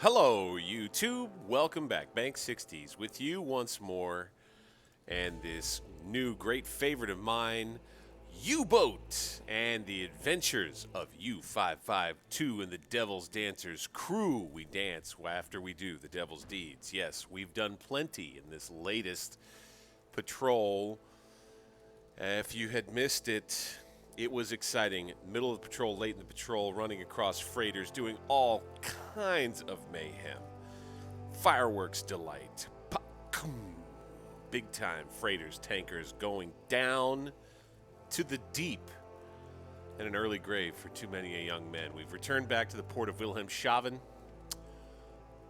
Hello, YouTube. Welcome back. Bank 60s with you once more. And this new great favorite of mine, U-Boat, and the adventures of U-552 and the Devil's Dancers crew. We dance after we do the Devil's Deeds. Yes, we've done plenty in this latest patrol. If you had missed it, it was exciting. Middle of the patrol, late in the patrol, running across freighters, doing all kinds of mayhem. Fireworks delight. Big time freighters, tankers going down to the deep and an early grave for too many a young men. We've returned back to the port of Wilhelmshaven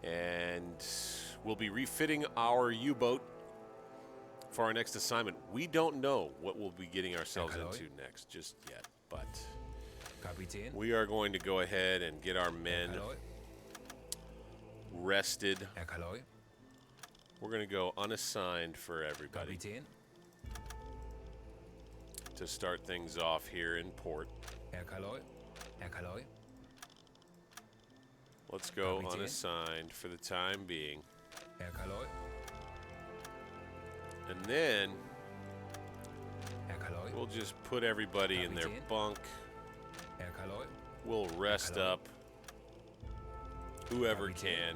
and we'll be refitting our U-boat for our next assignment. We don't know what we'll be getting ourselves into next just yet, but we are going to go ahead and get our men rested. We're going to go unassigned for everybody to start things off here in port. Let's go unassigned for the time being. And then we'll just put everybody in their bunk. We'll rest up whoever can.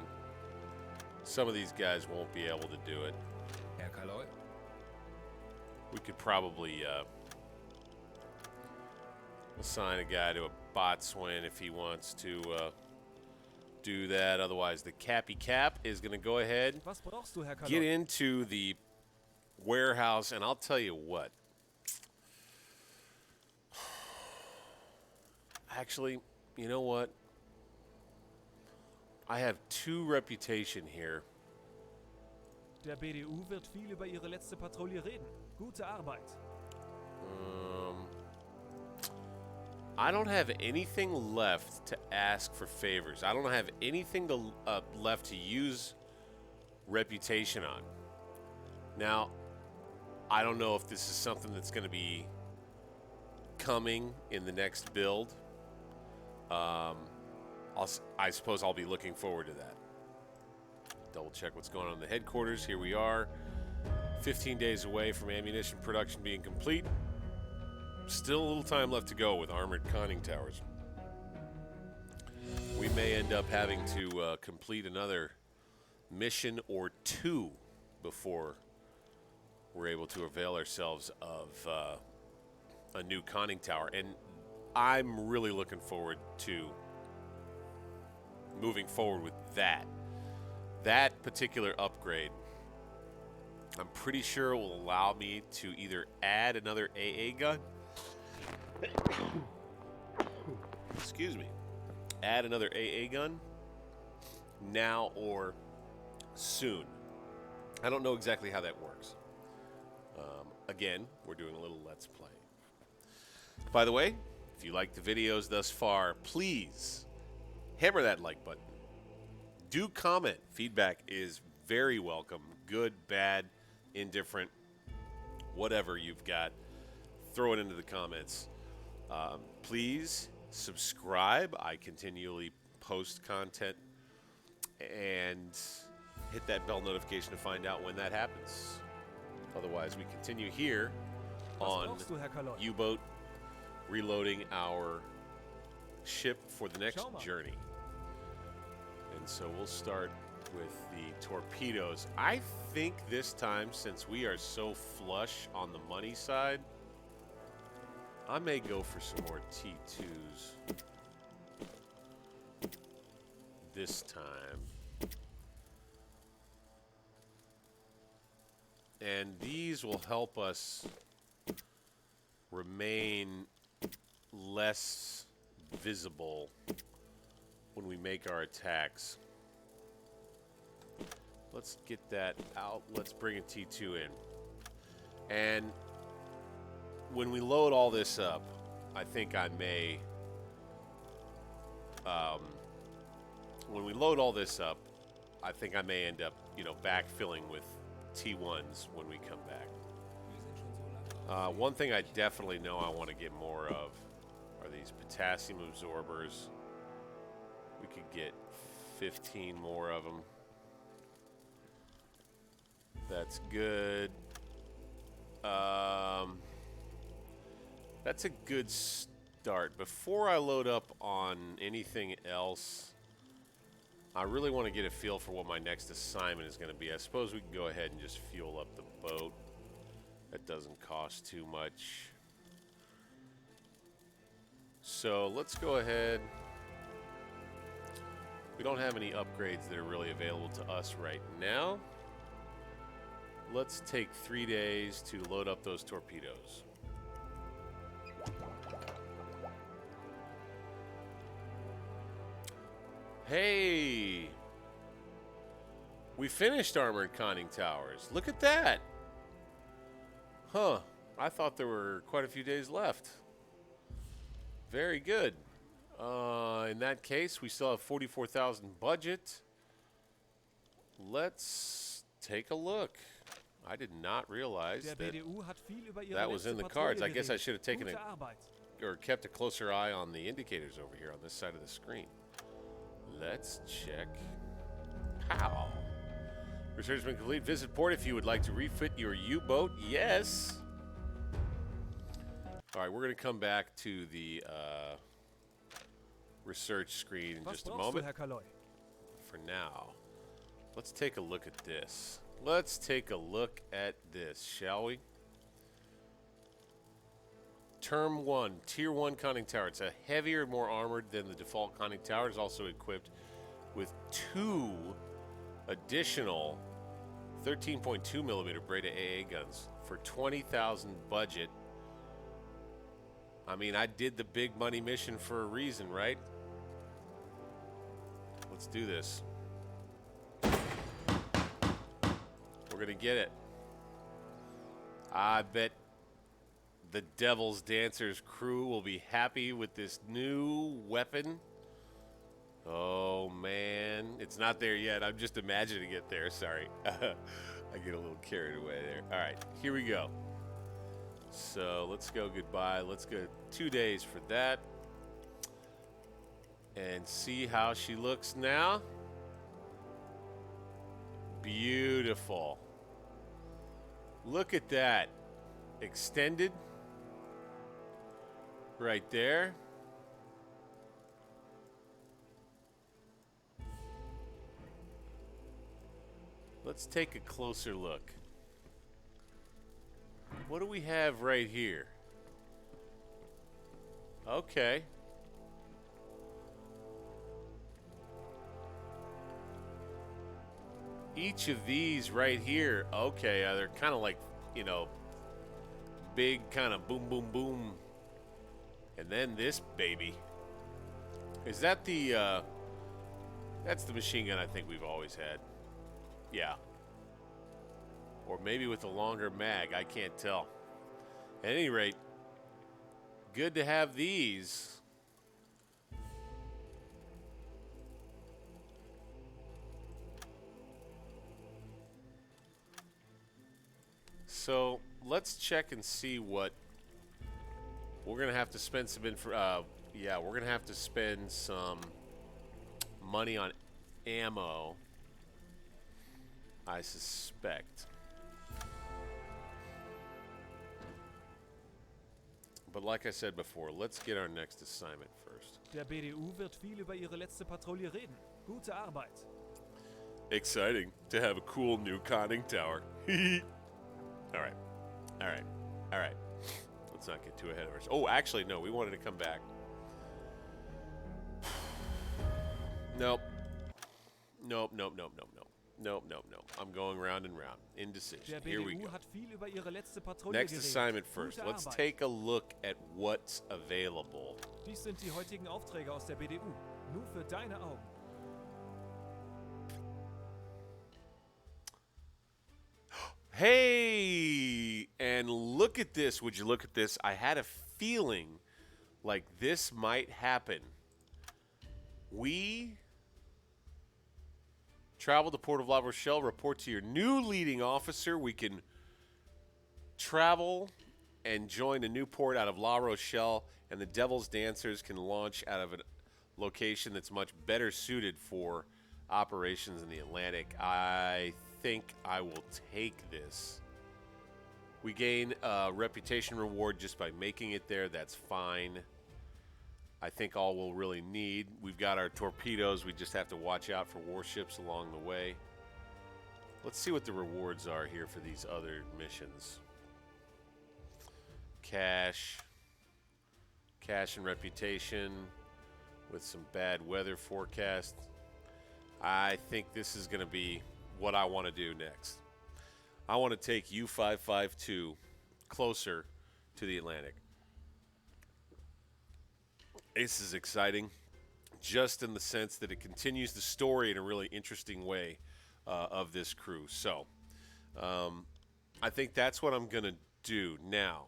Some of these guys won't be able to do it. We could probably assign a guy to a boatswain if he wants to do that. Otherwise, the Cappy Cap is going to go ahead, get into the warehouse, and I'll tell you what. Actually, you know what? I have two reputation here. Der BDU wird viel über ihre letzte Patrouille reden. Gute Arbeit. I don't have anything left to ask for favors. I don't have anything to, left to use reputation on. Now, I don't know if this is something that's going to be coming in the next build. I suppose I'll be looking forward to that. Double check what's going on in the headquarters. Here we are, 15 days away from ammunition production being complete. Still a little time left to go with armored conning towers. We may end up having to complete another mission or two before we're able to avail ourselves of a new conning tower. And I'm really looking forward to moving forward with that. That particular upgrade, I'm pretty sure will allow me to either add another AA gun. Excuse me. Add another AA gun now or soon. I don't know exactly how that works. Again, we're doing a little Let's Play. By the way, if you like the videos thus far, please hammer that like button. Do comment. Feedback is very welcome. Good, bad, indifferent, whatever you've got, throw it into the comments. Please subscribe. I continually post content, and hit that bell notification to find out when that happens. Otherwise, we continue here on U-Boat, reloading our ship for the next journey. And so we'll start with the torpedoes. I think this time, since we are so flush on the money side, I may go for some more T2s this time. And these will help us remain less visible when we make our attacks. Let's get that out. Let's bring a T2 in. And when we load all this up, I think I may... when we load all this up, I think I may end up, backfilling with T1s when we come back. One thing I definitely know I want to get more of are these potassium absorbers. We could get 15 more of them. That's good. That's a good start. Before I load up on anything else, I really want to get a feel for what my next assignment is going to be. I suppose we can go ahead and just fuel up the boat. That doesn't cost too much. So let's go ahead. We don't have any upgrades that are really available to us right now. Let's take 3 days to load up those torpedoes. Hey! We finished armored conning towers. Look at that! Huh. I thought there were quite a few days left. Very good. In that case, we still have 44,000 budget. Let's take a look. I did not realize that was in the cards. I guess I should have taken it or kept a closer eye on the indicators over here on this side of the screen. Let's check. How? Research has been complete. Visit port if you would like to refit your U-boat. Yes. All right, we're going to come back to the research screen in just a moment. For now, let's take a look at this. Let's take a look at this, shall we? Term 1, Tier 1 conning tower. It's a heavier and more armored than the default conning tower. It's also equipped with 2 additional 13.2 millimeter Breda AA guns for 20,000 budget. I mean, I did the big money mission for a reason, right? Let's do this. We're gonna get it. I bet the Devil's Dancers crew will be happy with this new weapon. Oh man, it's not there yet. I'm just imagining it there. Sorry. I get a little carried away there. All right, here we go. So let's go goodbye. Let's go 2 days for that. And see how she looks now. Beautiful. Look at that. Extended. Right there. Let's take a closer look. What do we have right here? Okay. Each of these right here, okay, they're kind of like, you know, big kind of boom, boom, boom. And then this baby. Is that the, that's the machine gun I think we've always had. Yeah. Or maybe with a longer mag, I can't tell. At any rate, good to have these. So let's check and see what we're gonna have to spend some yeah, we're gonna have to spend some money on ammo, I suspect. But like I said before, let's get our next assignment first. Der BDU wird viel über ihre letzte Patrouille reden. Gute Arbeit. Exciting to have a cool new conning tower. All right. All right. All right. Let's not get too ahead of ourselves. Oh, actually, no. We wanted to come back. Nope. Nope, nope, nope, nope, nope. Nope, nope, nope. I'm going round and round. Indecision. Here we go. Next assignment first. Let's take a look at what's available. Dies sind die heutigen Aufträge aus der BDU. Nur für deine Augen. Hey! And look at this. Would you look at this? I had a feeling like this might happen. We travel to Port of La Rochelle, report to your new leading officer. We can travel and join a new port out of La Rochelle, and the Devil's Dancers can launch out of a location that's much better suited for operations in the Atlantic. I think I will take this. We gain a reputation reward just by making it there. That's fine. I think all we'll really need. We've got our torpedoes. We just have to watch out for warships along the way. Let's see what the rewards are here for these other missions. Cash and reputation with some bad weather forecast. I think this is going to be what I want to do next. I want to take U-552 closer to the Atlantic. This is exciting, just in the sense that it continues the story in a really interesting way of this crew. So I think that's what I'm going to do now.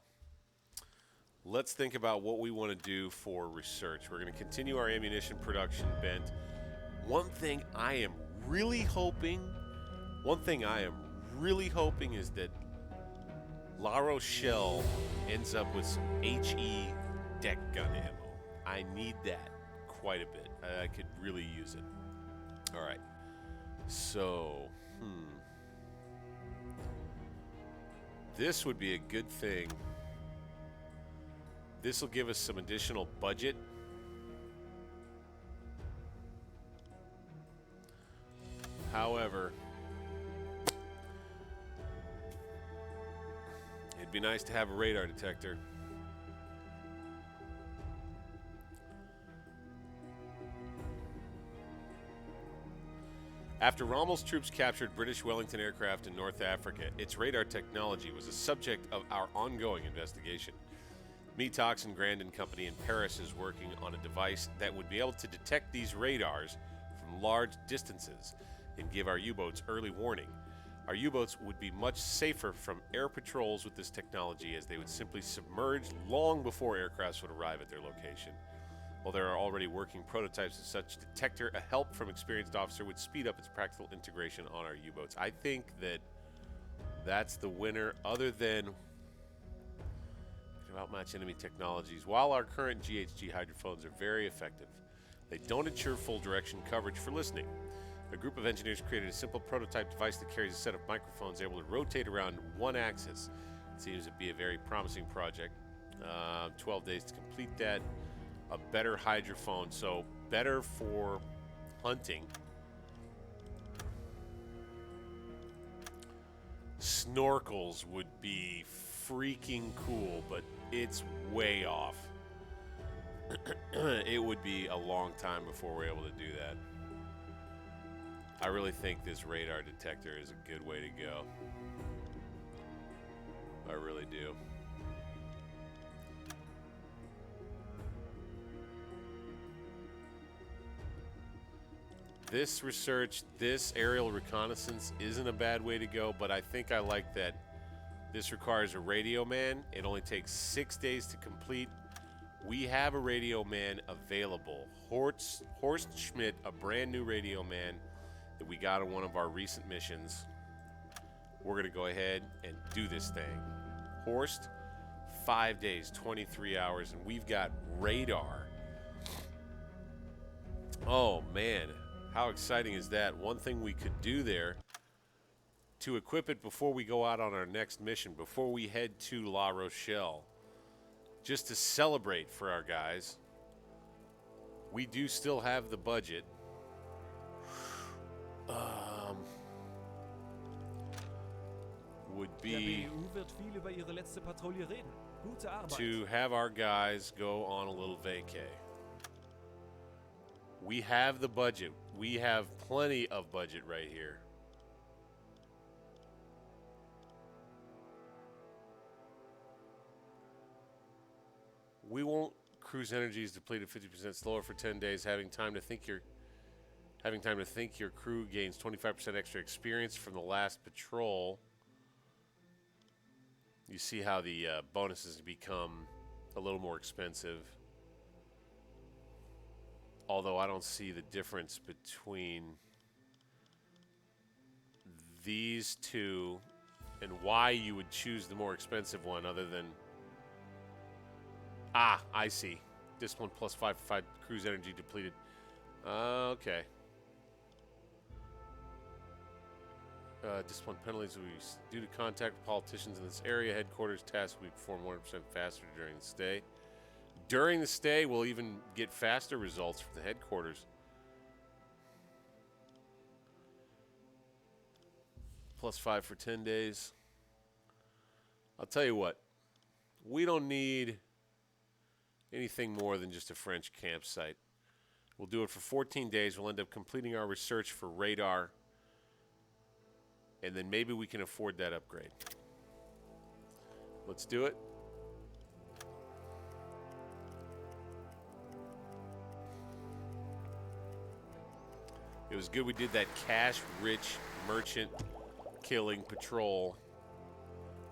Let's think about what we want to do for research. We're going to continue our ammunition production bent. One thing I am really hoping is that La Rochelle ends up with some HE deck gun ammo. I need that quite a bit. I could really use it. All right. So, this would be a good thing. This will give us some additional budget. However, it'd be nice to have a radar detector. After Rommel's troops captured British Wellington aircraft in North Africa, its radar technology was a subject of our ongoing investigation. Metox and Grandin Company in Paris is working on a device that would be able to detect these radars from large distances and give our U-boats early warning. Our U-boats would be much safer from air patrols with this technology, as they would simply submerge long before aircrafts would arrive at their location. While there are already working prototypes of such detector, a help from experienced officer would speed up its practical integration on our U-boats. I think that that's the winner, other than outmatch enemy technologies. While our current GHG hydrophones are very effective, they don't ensure full direction coverage for listening. A group of engineers created a simple prototype device that carries a set of microphones able to rotate around one axis. It seems to be a very promising project. 12 days to complete that. A better hydrophone, so better for hunting. Snorkels would be freaking cool, but it's way off. It would be a long time before we're able to do that. I really think this radar detector is a good way to go. I really do. This research, this aerial reconnaissance isn't a bad way to go, but I think I like that this requires a radio man. It only takes 6 days to complete. We have a radio man available. Horst Schmidt, a brand new radio man that we got on one of our recent missions. We're going to go ahead and do this thing. Horst, 5 days, 23 hours, and we've got radar. Oh, man. How exciting is that? One thing we could do there to equip it before we go out on our next mission, before we head to La Rochelle, just to celebrate for our guys. We do still have the budget. Would be Der BDU wird viel über ihre letzte Patrouille reden. Gute Arbeit. to have our guys go on a little vacay. We have the budget. We have plenty of budget right here. We won't cruise energy is depleted 50% slower for 10 days. Having time to think your crew gains 25% extra experience from the last patrol. You see how the bonuses become a little more expensive. Although I don't see the difference between these two and why you would choose the more expensive one, other than... Ah, I see. Discipline plus 5 for 5 cruise energy depleted. Okay. discipline penalties will be due to contact with politicians in this area. Headquarters tasks will be performed 100% faster during the stay. During the stay, we'll even get faster results from the headquarters. +5 for 10 days. I'll tell you what. We don't need anything more than just a French campsite. We'll do it for 14 days. We'll end up completing our research for radar. And then maybe we can afford that upgrade. Let's do it. It was good we did that cash-rich merchant killing patrol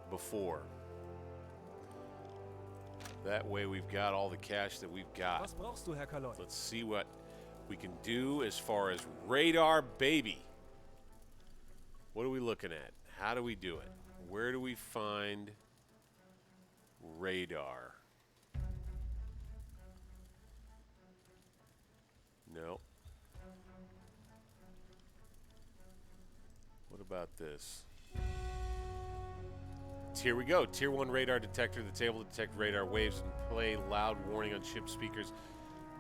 before. That way we've got all the cash that we've got. Was brauchst du, Herr Kaloy? Let's see what we can do as far as radar, baby. What are we looking at? How do we do it? Where do we find radar? No. What about this? Here we go. Tier 1 radar detector that's able to detect radar waves and play loud warning on ship speakers.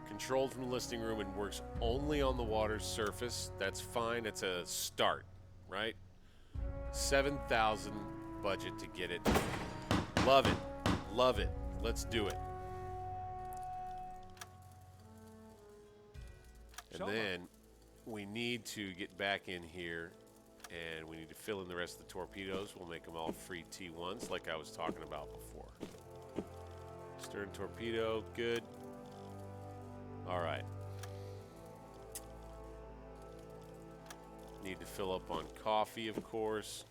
Controlled from the listing room and works only on the water's surface. That's fine. It's a start, right? 7,000 budget to get it. Love it. Love it. Let's do it. And then we need to get back in here and we need to fill in the rest of the torpedoes. We'll make them all free T1s like I was talking about before. Stern torpedo, good. All right. Need to fill up on coffee, of course,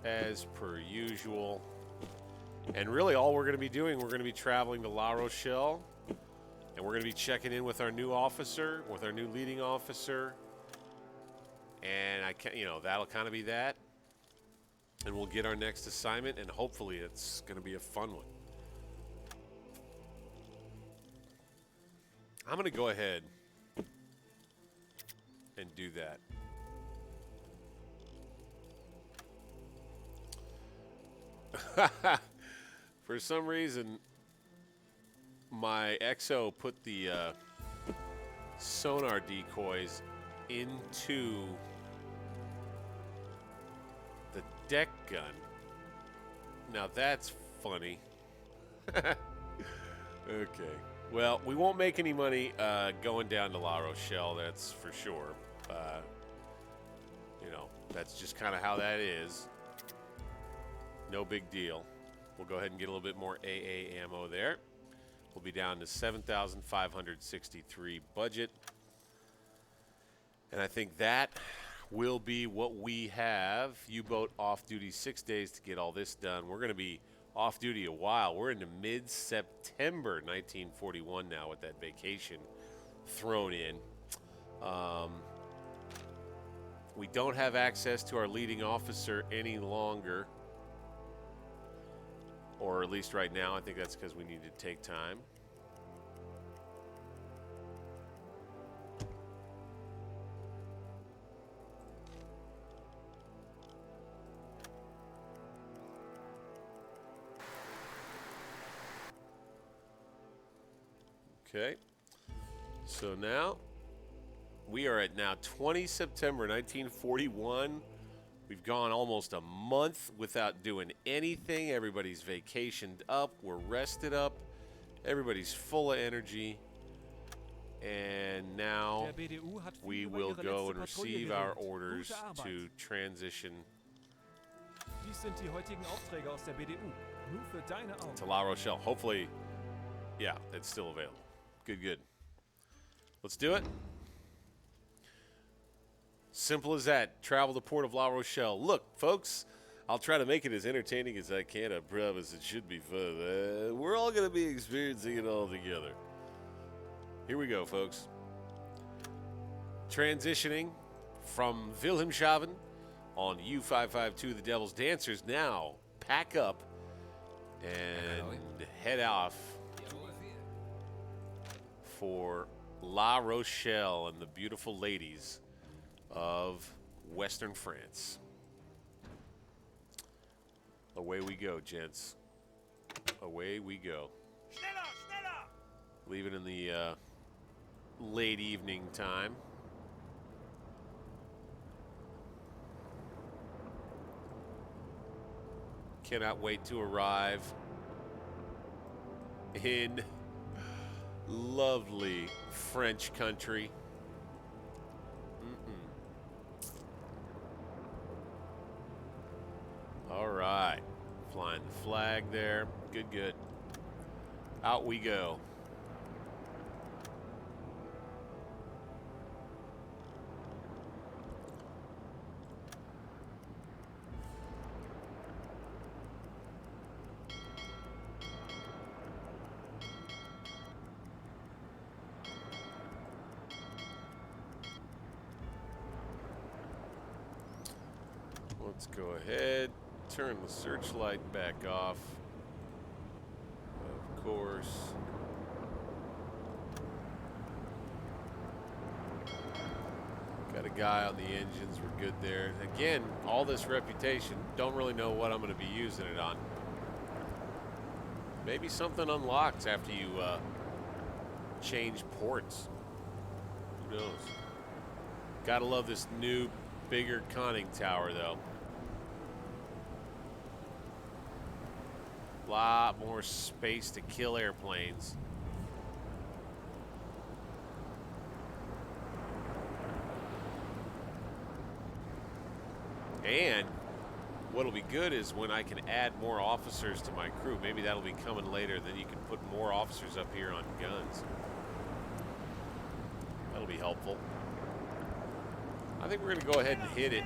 as per usual. And really all we're going to be doing, we're going to be traveling to La Rochelle, and we're going to be checking in with our new officer, with our new leading officer. And I can, that'll kind of be that. And we'll get our next assignment, and hopefully it's going to be a fun one. I'm going to go ahead and do that. For some reason, my XO put the sonar decoys into the deck gun. Now that's funny. Okay. Well, we won't make any money going down to La Rochelle, that's for sure. That's just kind of how that is. No big deal. We'll go ahead and get a little bit more AA ammo there. We'll be down to 7,563 budget. And I think that will be what we have. U-boat off-duty 6 days to get all this done. We're going to be off-duty a while. We're into mid-September 1941 now with that vacation thrown in. We don't have access to our leading officer any longer. Or at least right now. I think that's because we need to take time. Okay, so now we are at 20 September 1941. We've gone almost a month without doing anything. Everybody's vacationed up. We're rested up. Everybody's full of energy. And now we will go and receive our orders to transition Dies sind die heutigen Aufträge aus der BDU. Nur für deine Augen. to La Rochelle. Hopefully, yeah, it's still available. Good, good. Let's do it. Simple as that. Travel to Port of La Rochelle. Look, folks, I'll try to make it as entertaining as I can. I promise it should be fun. We're all going to be experiencing it all together. Here we go, folks. Transitioning from Wilhelmshaven on U-552, the Devil's Dancers. Now, pack up and head off for La Rochelle and the beautiful ladies of Western France. Away we go, gents. Away we go. Schneller, schneller! Leaving in the late evening time. Cannot wait to arrive in lovely French country. All right. Flying the flag there. Good, good. Out we go. Let's go ahead, turn the searchlight back off. Of course. Got a guy on the engines, we're good there. Again, all this reputation, don't really know what I'm going to be using it on. Maybe something unlocks after you change ports. Who knows? Gotta love this new, bigger conning tower, though. Lot more space to kill airplanes. And what'll be good is when I can add more officers to my crew. Maybe that'll be coming later. Then you can put more officers up here on guns. That'll be helpful. I think we're going to go ahead and hit it.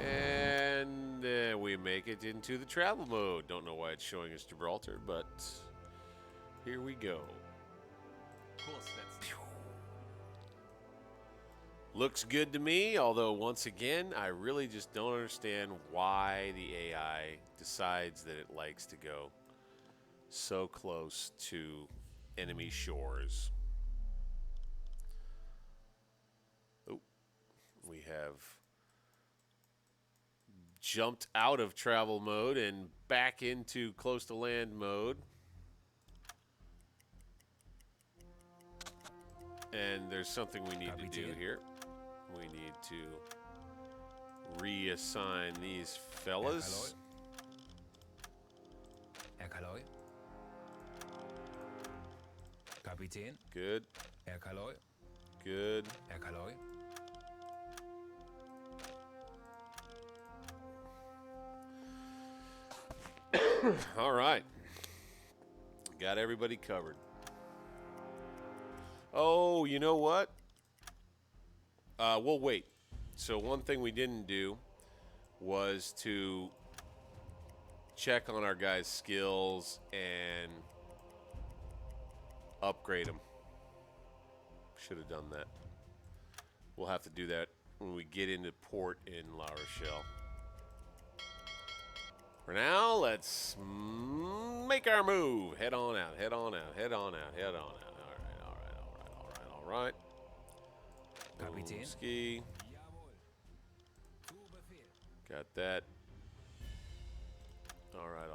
And we make it into the travel mode. Don't know why it's showing us Gibraltar, but here we go. Looks good to me, although once again, I really just don't understand why the AI decides that it likes to go so close to enemy shores. Oh, we have jumped out of travel mode and back into close to land mode. And there's something we need to do here. We need to reassign these fellas. Herr Kaloy. Kapitän. Good. Herr Kaloy. Good. Herr Kaloy. All right. Got everybody covered. Oh, you know what? We'll wait. So one thing we didn't do was to check on our guys' skills and upgrade them. Should have done that. We'll have to do that when we get into port in La Rochelle. For now, let's make our move. Head on out, head on out, head on out, head on out. All right. Kapitän. Ski. Got that. All right.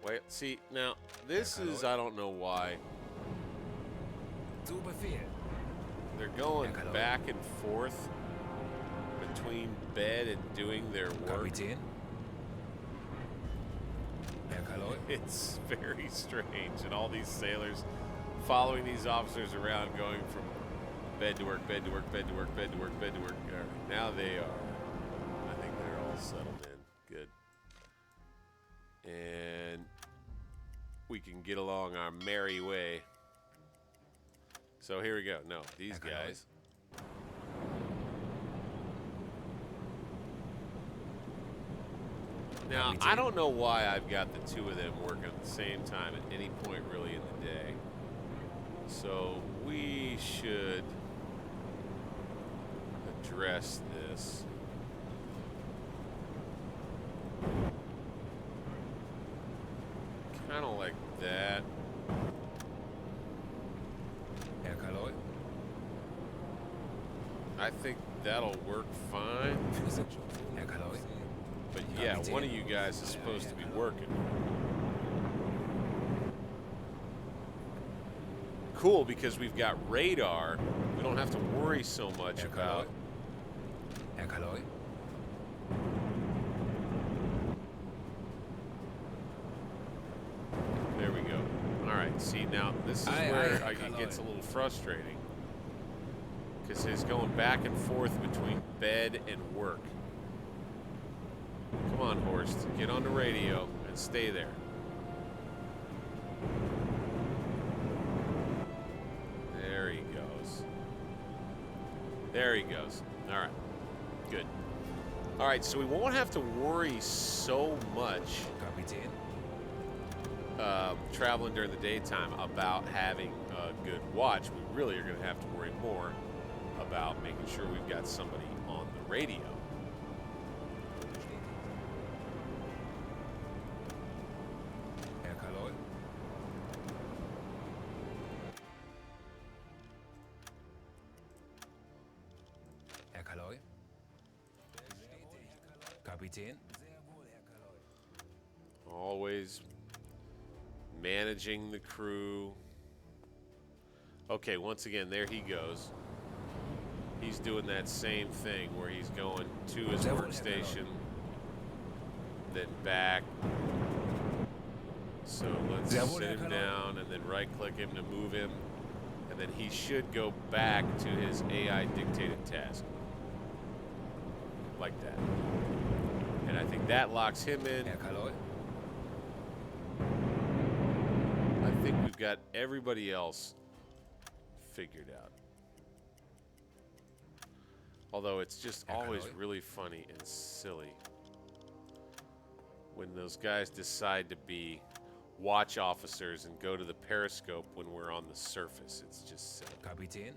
Wait, see, now, this is, I don't know why. Zu Befehl. They're going back and forth between bed and doing their work. Kapitän. Herr Kaloy. It's very strange, and all these sailors following these officers around, going from bed to work, bed to work, bed to work, bed to work, bed to work. All right, now they are, I think they're all settled in. Good. And we can get along our merry way. So here we go. No, these guys. Now, I don't know why I've got the two of them working at the same time at any point really in the day. So we should address this. Kind of like that. I think that'll work fine. Herr Kaloi. But yeah, one of you guys is supposed to be working. Cool, because we've got radar. We don't have to worry so much Herr about. Kaloi. Herr Kaloi. There we go. All right. See, now this is Aye, where aye, it Kaloi. gets a little frustrating. Because it's going back and forth between bed and work. Come on, Horst. Get on the radio and stay there. There he goes. There he goes. All right. Good. All right, so we won't have to worry so much Kapitän. traveling during the daytime about having a good watch. We really are going to have to worry more about making sure we've got somebody on the radio. Herr Kaloi. Herr Kaloi. Kapitän. Always managing the crew. Okay, once again, there he goes. He's doing that same thing where he's going to his workstation, then back. So let's sit him down and then right-click him to move him. And then he should go back to his AI-dictated task. Like that. And I think that locks him in. Herr Kaloi. I think we've got everybody else figured out. Although it's just always really funny and silly when those guys decide to be watch officers and go to the periscope when we're on the surface. It's just silly. Kapitän.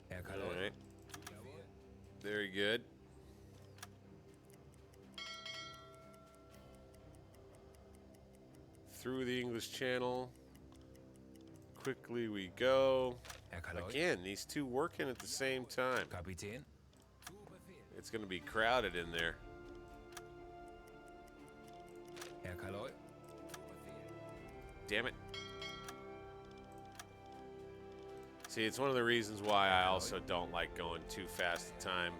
Herr All Kaloi. right. Very good. Through the English Channel. Quickly we go. Herr Kaloi. Again, these two working at the same time. Kapitän. It's going to be crowded in there. Herr Kaloi. Damn it. See, it's one of the reasons why I also don't like going too fast a time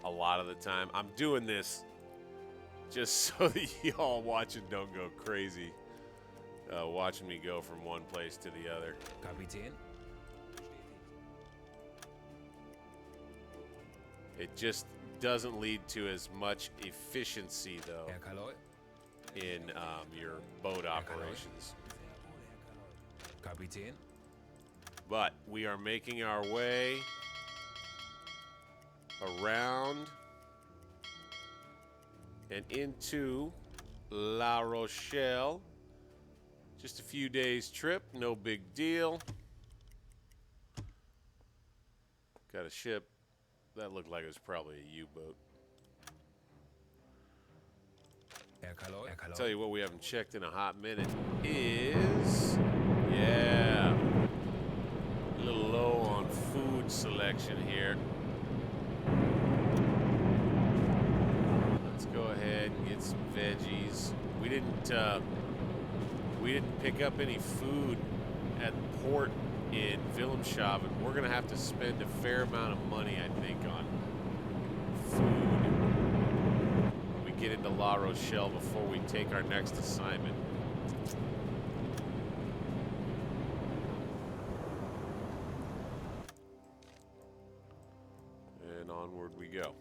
a lot of the time. I'm doing this just so that y'all watching don't go crazy watching me go from one place to the other. Kapitän. It just doesn't lead to as much efficiency, though, Herr Kaloi. in your boat operations. Kapitän. But we are making our way around and into La Rochelle. Just a few days trip, no big deal. Got a ship. That looked like it was probably a U-boat. Herr Kaloi. Herr Kaloi. Tell you what we haven't checked in a hot minute is, yeah, a little low on food selection here. Let's go ahead and get some veggies. We didn't pick up any food at port in Wilhelmshaven. We're gonna have to spend a fair amount of money, I think, on food when we get into La Rochelle before we take our next assignment. And onward we go.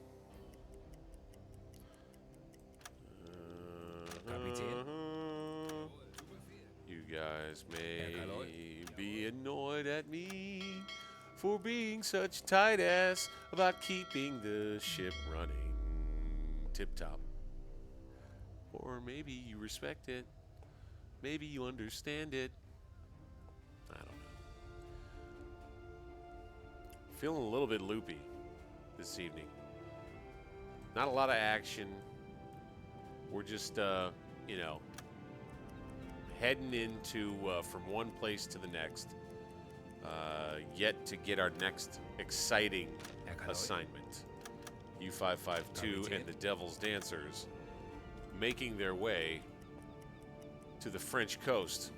Kapitän. You guys may Herr Kaloi. be annoyed at me for being such tight ass about keeping the ship running tip-top. Or maybe you respect it. Maybe you understand it. I don't know. Feeling a little bit loopy this evening. Not a lot of action. We're just, you know, heading into from one place to the next. Yet to get our next exciting assignment. U-552 and the Devil's Dancers making their way to the French coast.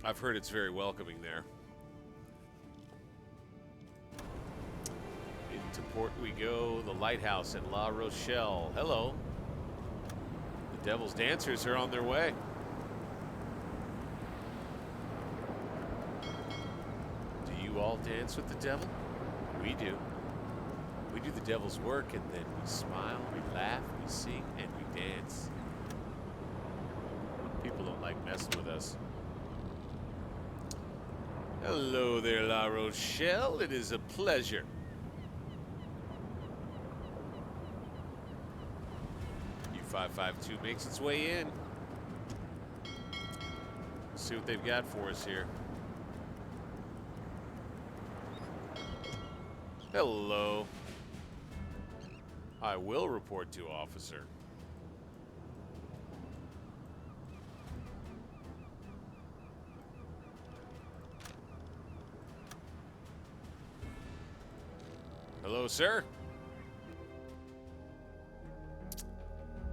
I've heard it's very welcoming there. Into port we go, the lighthouse at La Rochelle. Hello. The Devil's Dancers are on their way. Do you all dance with the devil? We do. We do the devil's work, and then we smile, we laugh, we sing, and we dance. People don't like messing with us. Hello there, La Rochelle. It is a pleasure. U-552 makes its way in. Let's see what they've got for us here. Hello. I will report to officer. Hello, sir.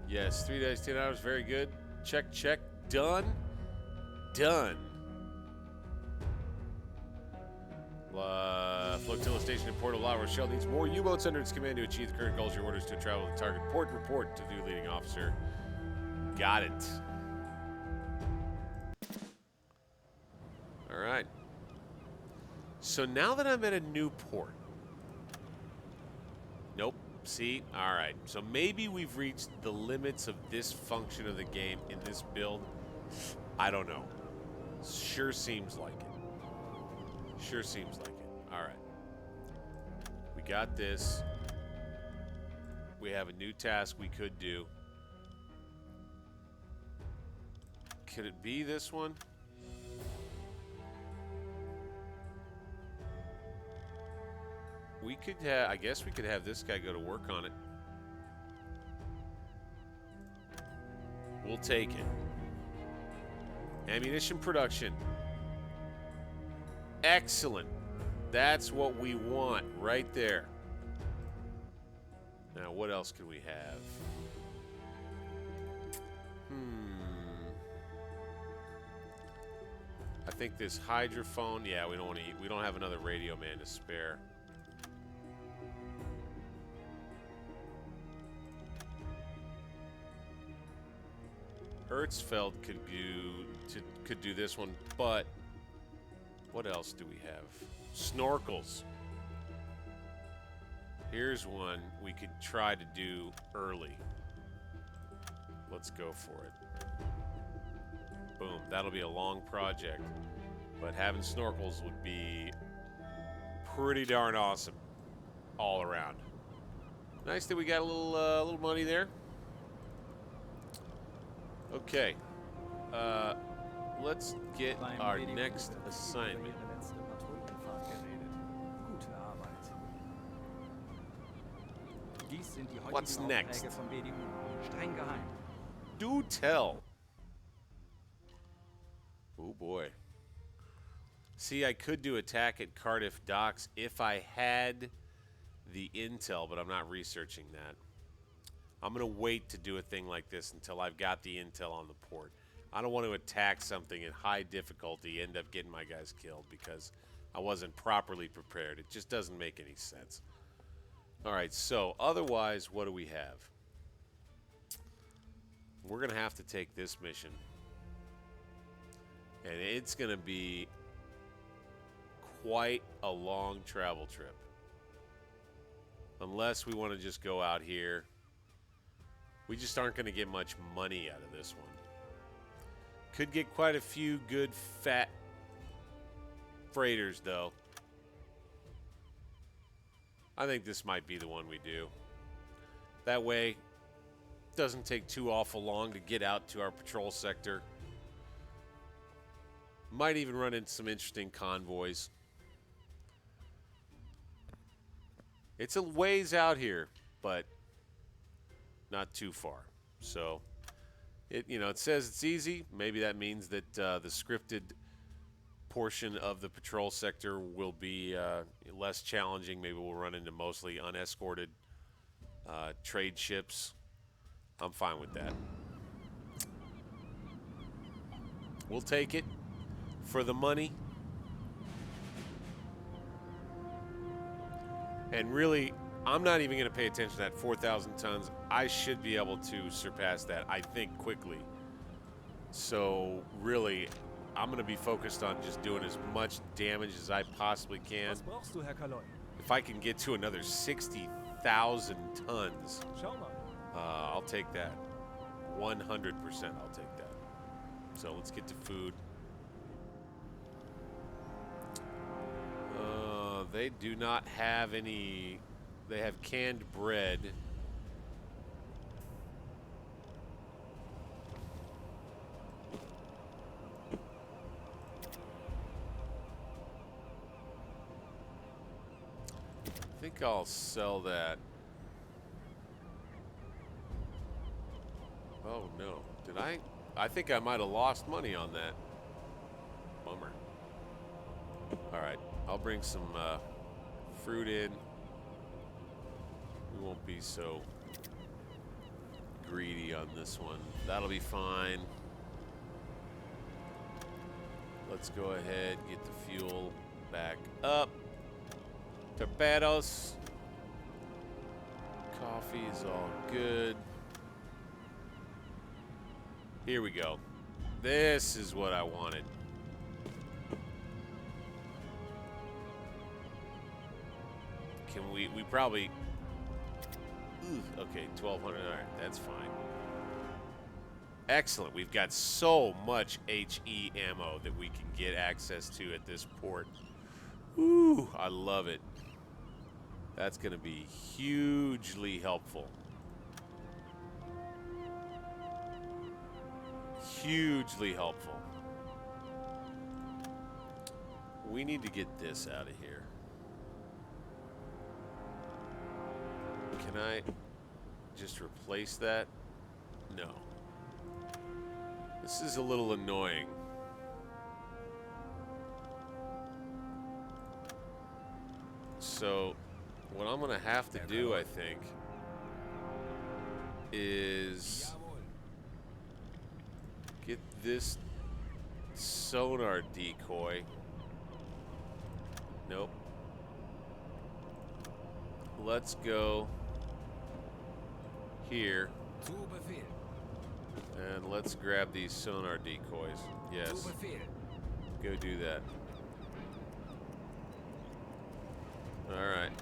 Yes, 3 days, 10 hours, very good. Check, check, done. Done. Flotilla station in Port of La Rochelle needs more U-boats under its command to achieve the current goals. Your orders to travel to the target port. Report to the leading officer. Got it. All right. So now that I'm at a new port. Nope. See? All right. So maybe we've reached the limits of this function of the game in this build. I don't know. Sure seems like it. Sure seems like it. All right. We got this. We have a new task we could do. Could it be this one? We could have, I guess we could have this guy go to work on it. We'll take it. Ammunition production. Excellent. That's what we want right there. Now, what else can we have? I think this hydrophone, yeah, we don't want to eat. We don't have another radio man to spare. Hertzfeld could do this one, but what else do we have? Snorkels. Here's one we could try to do early. Let's go for it. Boom. That'll be a long project, but having snorkels would be pretty darn awesome all around. Nice that we got a little money there. Okay. Let's get our next assignment. What's next? Do tell. Oh boy. See, I could do attack at Cardiff Docks if I had the intel, but I'm not researching that. I'm going to wait to do a thing like this until I've got the intel on the port. I don't want to attack something at high difficulty, end up getting my guys killed because I wasn't properly prepared. It just doesn't make any sense. All right, so otherwise, what do we have? We're going to have to take this mission. And it's going to be quite a long travel trip. Unless we want to just go out here. We just aren't going to get much money out of this one. Could get quite a few good fat freighters, though. I think this might be the one we do. That way, it doesn't take too awful long to get out to our patrol sector. Might even run into some interesting convoys. It's a ways out here, but not too far. So, it says it's easy. Maybe that means that the scripted portion of the patrol sector will be less challenging. Maybe we'll run into mostly unescorted trade ships. I'm fine with that. We'll take it for the money. And really, I'm not even going to pay attention to that 4,000 tons. I should be able to surpass that, I think, quickly. So, really, I'm going to be focused on just doing as much damage as I possibly can. Was brauchst du, Herr Kaloi? If I can get to another 60,000 tons, Schau mal. I'll take that. 100% I'll take that. So, let's get to food. They do not have any. They have canned bread. I think I'll sell that. Oh no. Did I? I think I might have lost money on that. Bummer. All right. I'll bring some fruit in. We won't be so greedy on this one. That'll be fine. Let's go ahead, get the fuel back up. Torpedoes. Coffee is all good. Here we go. This is what I wanted. Can we probably, okay, 1,200, all right, that's fine. Excellent, we've got so much HE ammo that we can get access to at this port. Ooh, I love it. That's gonna be hugely helpful. Hugely helpful. We need to get this out of here. Can I just replace that? No. This is a little annoying. So, what I'm going to have to do, I think, is get this sonar decoy. Nope. Let's go here, Zu Befehl. and let's grab these sonar decoys. Yes, Zu Befehl. go do that. All right,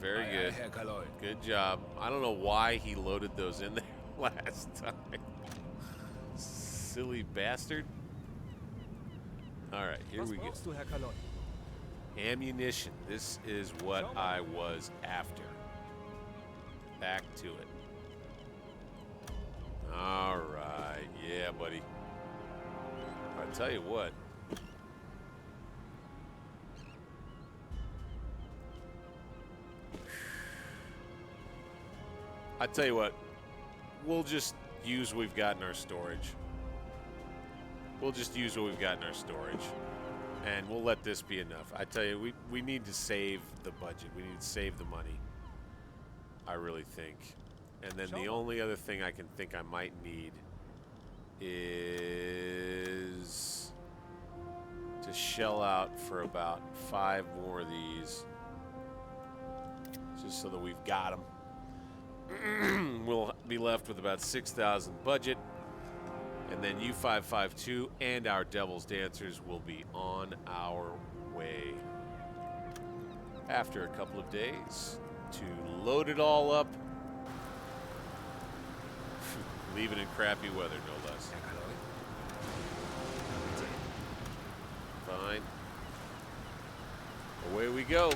very Aye, good. aye, Herr Kaloi. Good job. I don't know why he loaded those in there last time. Silly bastard. All right, here Was we go. brauchst du, Herr Kaloi? Ammunition. This is what I was after. Back to it. All right. Yeah, buddy. I tell you what. I tell you what. We'll just use what we've got in our storage. We'll just use what we've got in our storage. And we'll let this be enough. I tell you, we need to save the budget. We need to save the money. I really think. And then the only other thing I can think I might need is to shell out for about 5 more of these. Just so that we've got them. We'll be left with about 6,000 budget. And then U-552 and our Devil's Dancers will be on our way after a couple of days to load it all up. Leave it in crappy weather, no less. Herr Kaloi. Kapitän. Fine. Away we go.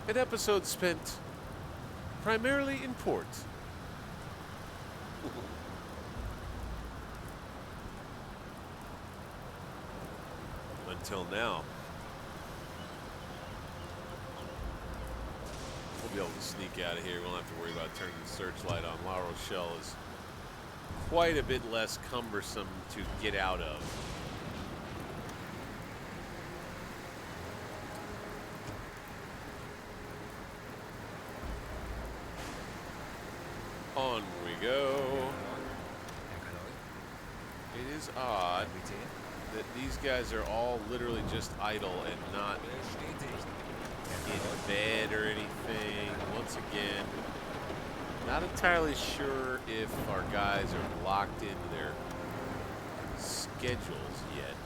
An episode spent primarily in port. until now. We'll be able to sneak out of here. We won't have to worry about turning the searchlight on. La Rochelle is quite a bit less cumbersome to get out of. On we go. It is odd that these guys are all literally just idle and not in bed or anything. Once again, not entirely sure if our guys are locked into their schedules yet.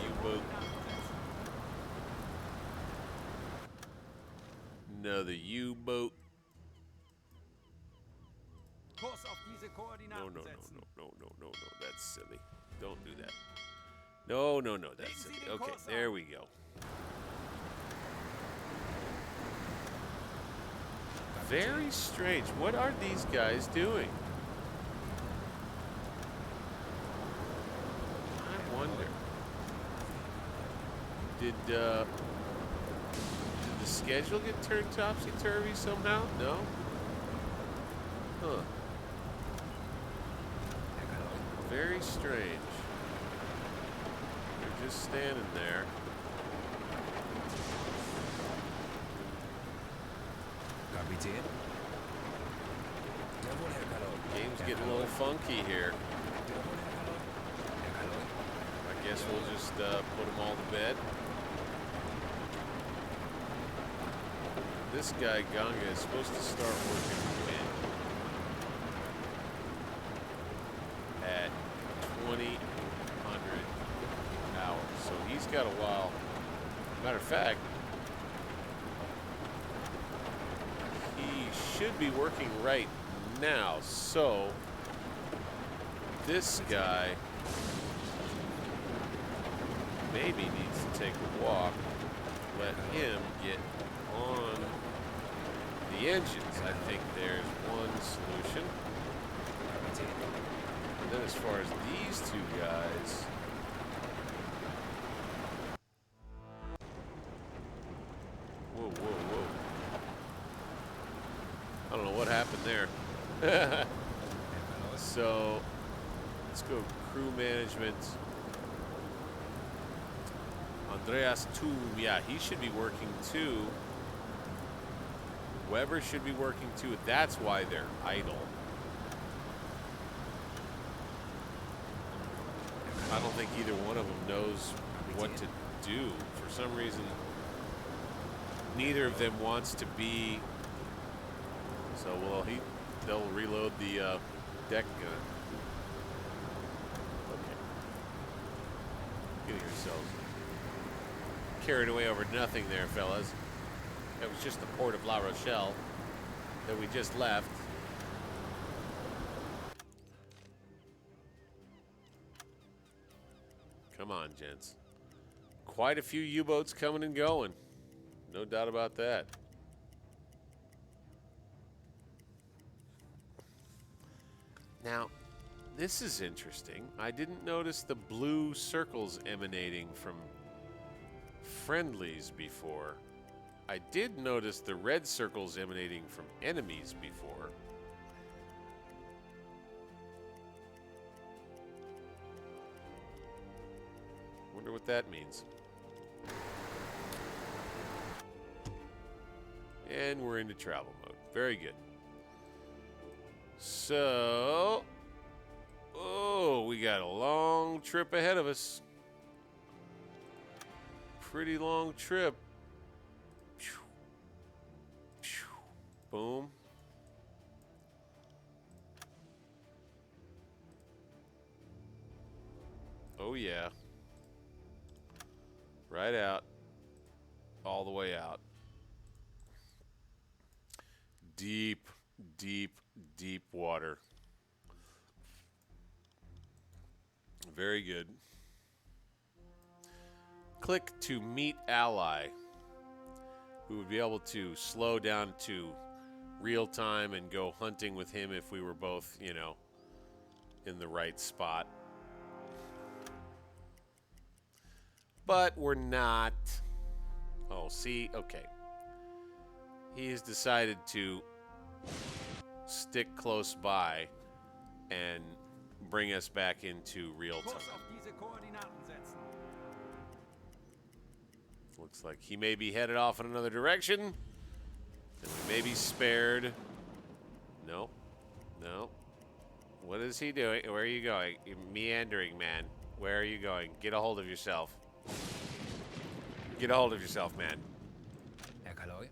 U-boat. Another U-boat. Kurs auf diese Koordinaten No, setzen. no, that's silly. Don't do that. No, that's silly. Okay, there we go. Very strange. What are these guys doing? I wonder. Did the schedule get turned topsy-turvy somehow? No? Huh. Very strange. They're just standing there. Kapitän. Jawohl, Herr Kalon. Game's getting a little funky here. Jawohl, Herr Kalon. I guess we'll just put them all to bed. This guy, Ganga, is supposed to start working when? At 2000 hours. So he's got a while. Matter of fact, he should be working right now. So this guy maybe needs to take a walk. Let him get on the engines. I think there's one solution. And then as far as these two guys, whoa. I don't know what happened there. So let's go crew management. Andreas Thum, yeah, he should be working too. Weber should be working too. That's why they're idle. I don't think either one of them knows what to do. For some reason, neither of them wants to be. So, well, they'll reload the deck gun. Okay. Getting yourselves carried away over nothing there, fellas. It was just the port of La Rochelle that we just left. Come on, gents. Quite a few U-boats coming and going. No doubt about that. Now, this is interesting. I didn't notice the blue circles emanating from friendlies before. I did notice the red circles emanating from enemies before. Wonder what that means. And we're into travel mode. Very good. So, oh, we got a long trip ahead of us. Pretty long trip. Boom. Oh, yeah. Right out. All the way out. Deep, deep, deep water. Very good. Click to meet ally. We would be able to slow down to real time and go hunting with him if we were both, you know, in the right spot. but we're not. Oh, see? Okay. He's decided to stick close by and bring us back into real time. Kurs auf diese Koordinaten setzen. Looks like he may be headed off in another direction. And we may be spared. No. No. What is he doing? Where are you going? You're meandering, man. Where are you going? Get a hold of yourself. Get a hold of yourself, man. Herr Kaloi.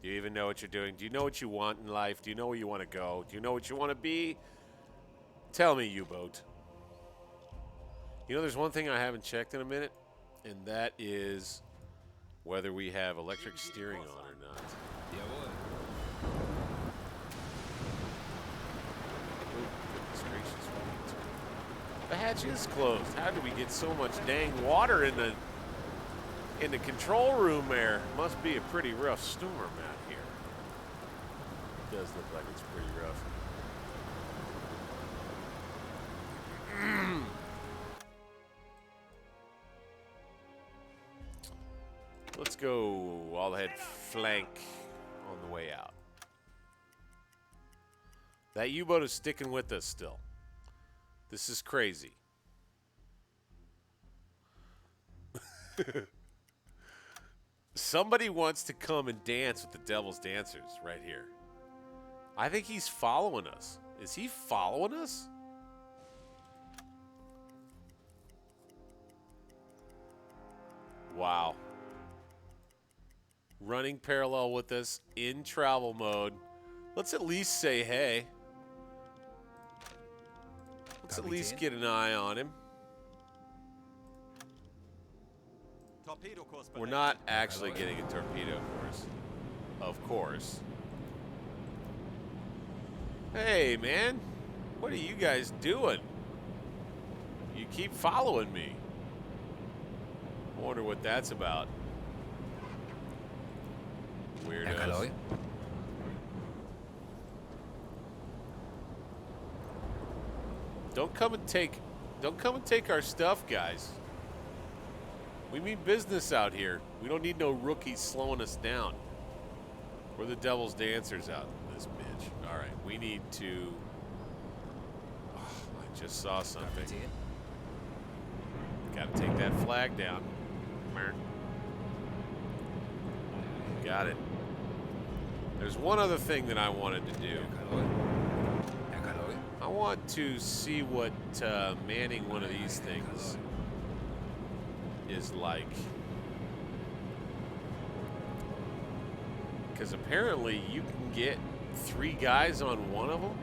Do you even know what you're doing? Do you know what you want in life? Do you know where you want to go? Do you know what you want to be? Tell me, U-boat. You know, there's one thing I haven't checked in a minute, and that is whether we have electric steering on or not. Jawohl. Goodness gracious, what? The hatch is closed. How did we get so much dang water in the control room there? Must be a pretty rough storm out here. It does look like it's pretty rough. Let's go all ahead flank on the way out. That U-boat is sticking with us still. This is crazy. Somebody wants to come and dance with the Devil's Dancers right here. I think he's following us. Is he following us? Wow. Running parallel with us in travel mode. Let's at least say hey. Let's at least get an eye on him. We're not actually getting a torpedo course. Of course. Hey, man. What are you guys doing? You keep following me. I wonder what that's about. Herr Weirdos. Kaloi. Don't come and take our stuff, guys. We mean business out here. We don't need no rookies slowing us down. We're the Devil's Dancers out in this bitch. All right, we need to. Oh, I just saw something. Kapitän. Got to take that flag down. Got it. There's one other thing that I wanted to do. Herr Kaloi. Herr Kaloi. I want to see what manning one of these things is like. Because apparently you can get 3 guys on one of them.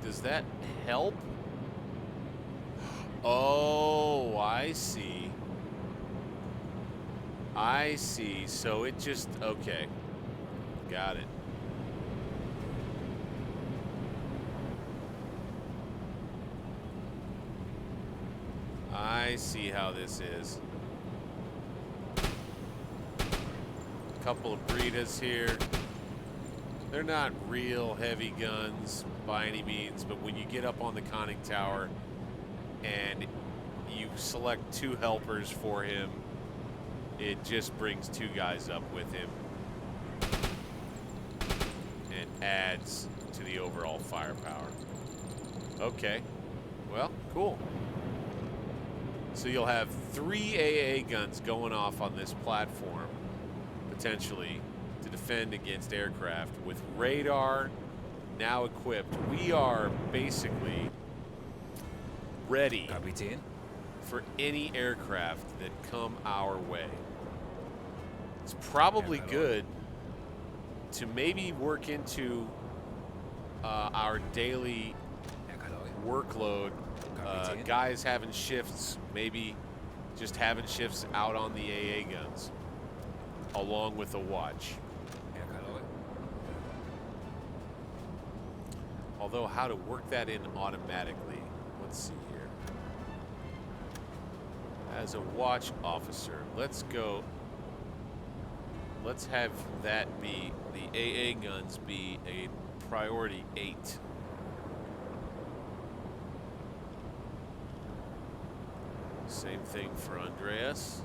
Does that help? Oh, I see. I see. So it just, okay. Got it. I see how this is. Couple of Britas here. They're not real heavy guns by any means, but when you get up on the conning tower and you select 2 helpers for him, it just brings 2 guys up with him and adds to the overall firepower. Okay, well, cool. So you'll have 3 AA guns going off on this platform, potentially, to defend against aircraft. With radar now equipped, we are basically ready Kapitän. for any aircraft that come our way. It's probably good to maybe work into our daily Herr Kaloi. workload. Guys having shifts, maybe just having shifts out on the AA guns, along with a watch. Herr Kaloi. Although how to work that in automatically, let's see here. As a watch officer, let's go. let's have that be, the AA guns be a priority 8. Same thing for Andreas.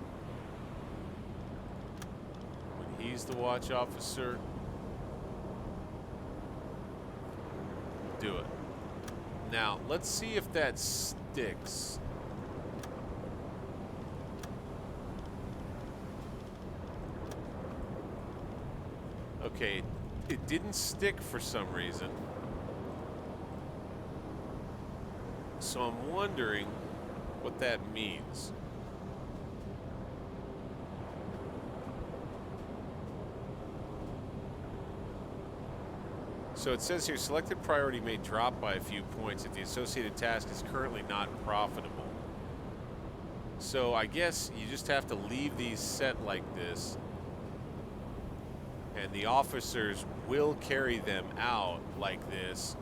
When he's the watch officer, do it. Now, let's see if that sticks. Okay, it didn't stick for some reason. So I'm wondering what that means. So it says here, selected priority may drop by a few points if the associated task is currently not profitable. So I guess you just have to leave these set like this, and the officers will carry them out like this.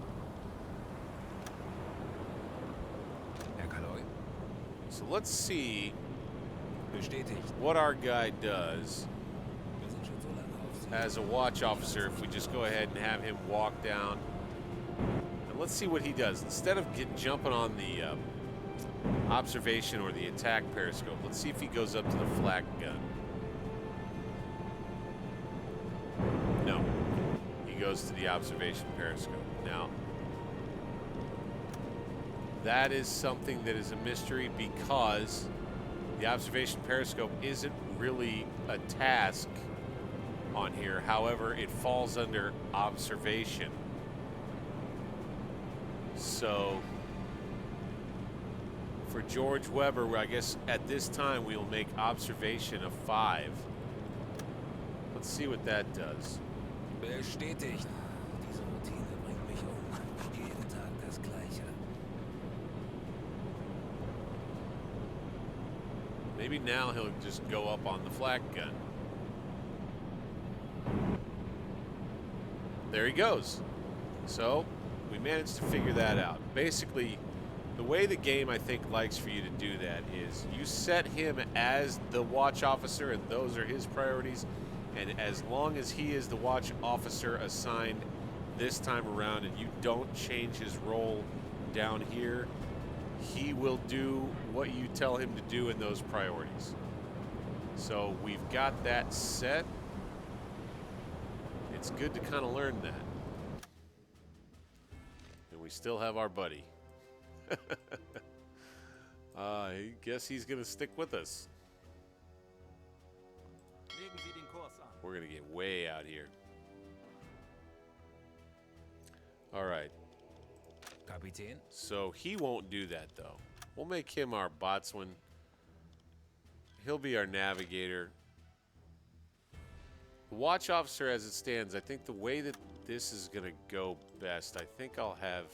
So let's see what our guy does as a watch officer if we just go ahead and have him walk down. And let's see what he does. Instead of jumping on the observation or the attack periscope, let's see if he goes up to the flak gun. No. He goes to the observation periscope. Now, that is something that is a mystery because the observation periscope isn't really a task on here. However, it falls under observation. So for George Weber, I guess at this time we'll make observation a 5. Let's see what that does. Bestätigt. Diese Routine bringt mich jeden Tag das Gleiche. Maybe now he'll just go up on the flak gun. There he goes. So we managed to figure that out. Basically, the way the game, I think, likes for you to do that is you set him as the watch officer, and those are his priorities. And as long as he is the watch officer assigned this time around and you don't change his role down here, he will do what you tell him to do in those priorities. So we've got that set. It's good to kind of learn that. And we still have our buddy. I guess he's going to stick with us. Legen Sie den Kurs an. We're going to get way out here. All right. Kapitän. So he won't do that, though. We'll make him our boatswain. He'll be our navigator. The watch officer, as it stands, I think the way that this is going to go best, I think I'll have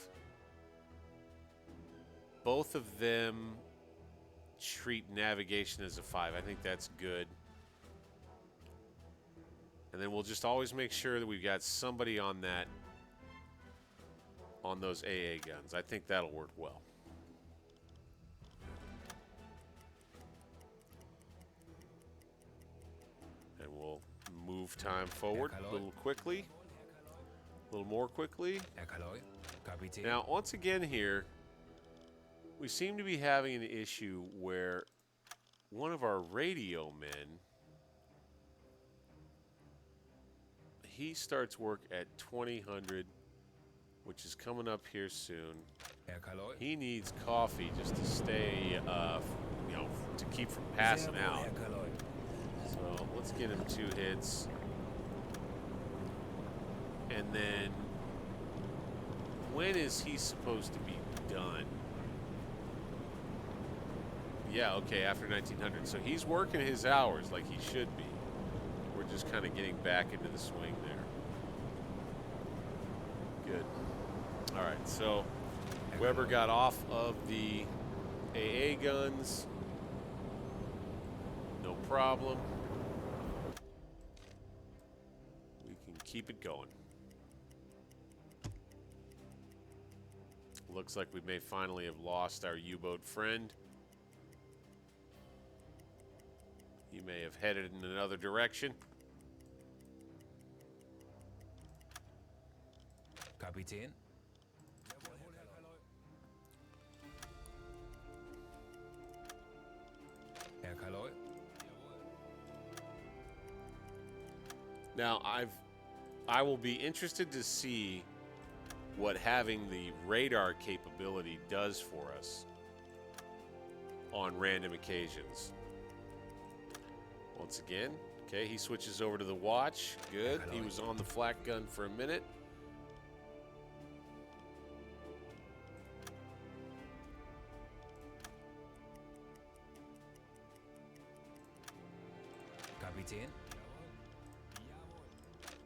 both of them treat navigation as a 5. I think that's good. And then we'll just always make sure that we've got somebody on that, on those AA guns. I think that'll work well. And we'll move time forward a little quickly. A little more quickly. Herr Kaloi. Kapitän. Now, once again here, we seem to be having an issue where one of our radio men, he starts work at 2000, which is coming up here soon. Herr Kaloi. He needs coffee just to stay, you know, to keep from passing out. Herr Kaloi. So let's get him 2 hits. And then, when is he supposed to be done? Yeah, okay, after 1900. So he's working his hours like he should be. We're just kind of getting back into the swing there. Good. All right, so Weber got off of the AA guns. No problem. We can keep it going. Looks like we may finally have lost our U-boat friend. He may have headed in another direction. Kapitän. Herr Kaloi. Now, I will be interested to see what having the radar capability does for us on random occasions. Once again, okay, he switches over to the watch. Good. He was on the flak gun for a minute. Kapitän.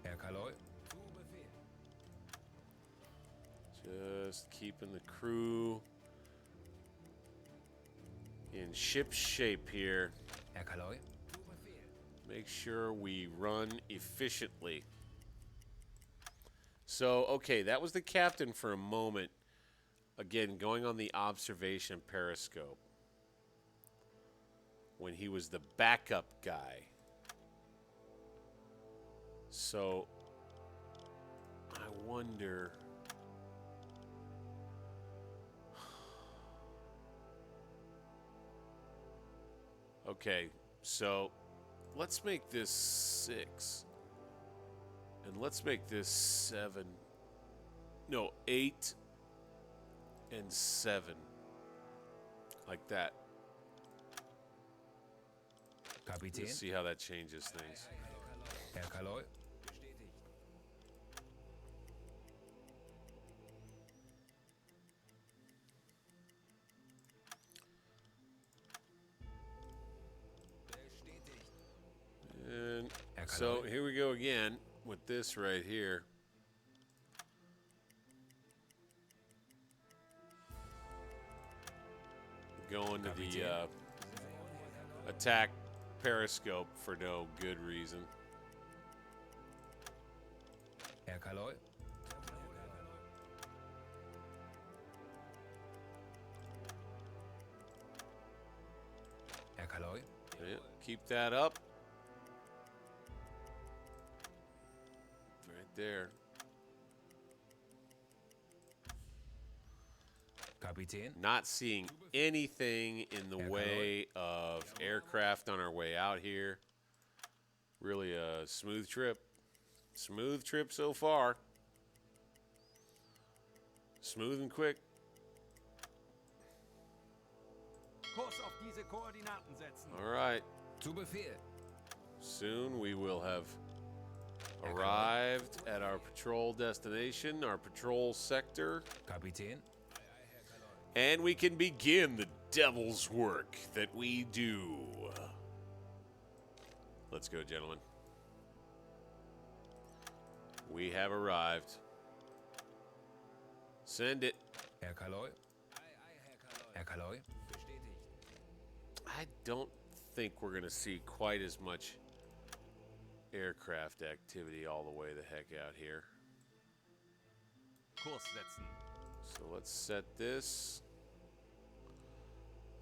Herr Kaloi. Just keeping the crew in ship shape here. Herr Kaloi. Make sure we run efficiently. So, okay, that was the captain for a moment. Again, going on the observation periscope when he was the backup guy. So, I wonder... Okay, so let's make this 6. And let's make this 7. No, 8 and 7. Like that. Kapitän. Let's see how that changes things. Herr Kaloi. And so here we go again with this right here. Going to the attack periscope for no good reason. Herr Kaloi. Herr Kaloi. Yeah, keep that up. Right there. Kapitän. Not seeing anything in the way of aircraft on our way out here. Really a smooth trip. Smooth trip so far. Smooth and quick. Kurs auf diese Koordinaten setzen. All right. Zu Befehl. Soon we will have arrived at our patrol destination, our patrol sector. Kapitän. And we can begin the devil's work that we do. Let's go, gentlemen. We have arrived. Send it. Herr Kaloi. Herr Kaloi. I don't think we're going to see quite as much aircraft activity all the way the heck out here. Kurs setzen. So let's set this.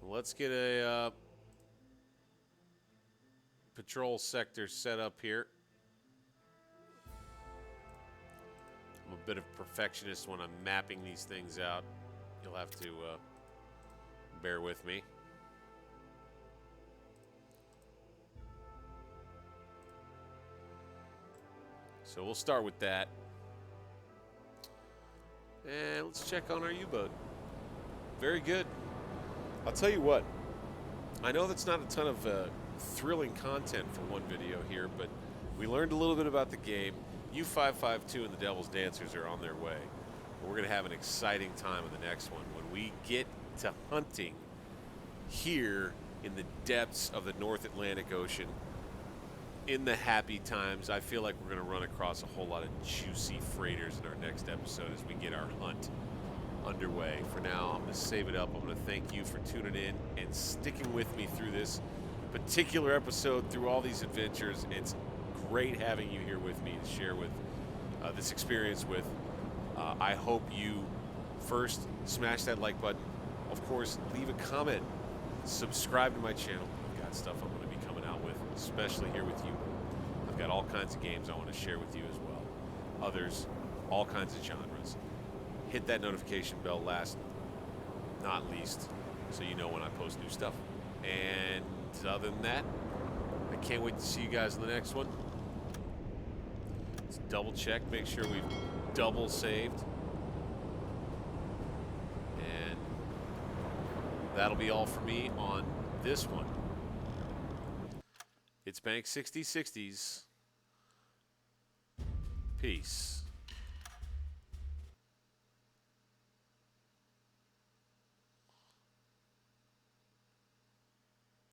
Let's get a patrol sector set up here. I'm a bit of a perfectionist when I'm mapping these things out. You'll have to bear with me. So we'll start with that. And let's check on our U-boat. Very good. I'll tell you what. I know that's not a ton of thrilling content for one video here, but we learned a little bit about the game. U-552 and the Devil's Dancers are on their way. We're going to have an exciting time in the next one when we get to hunting here in the depths of the North Atlantic Ocean. In the happy times, I feel like we're going to run across a whole lot of juicy freighters in our next episode as we get our hunt underway. For now, I'm going to save it up. I'm going to thank you for tuning in and sticking with me through this particular episode, through all these adventures. It's great having you here with me to share with this experience with. I hope you first smash that like button. Of course, leave a comment. Subscribe to my channel. I've got stuff I'm going to be coming out with, especially here with you. I've got all kinds of games I want to share with you as well. Others all kinds of genres. Hit that notification bell last, not least, so you know when I post new stuff. And other than that, I can't wait to see you guys in the next one. Let's double check, make sure we've double saved. And that'll be all for me on this one. It's Bank 6060s. Peace.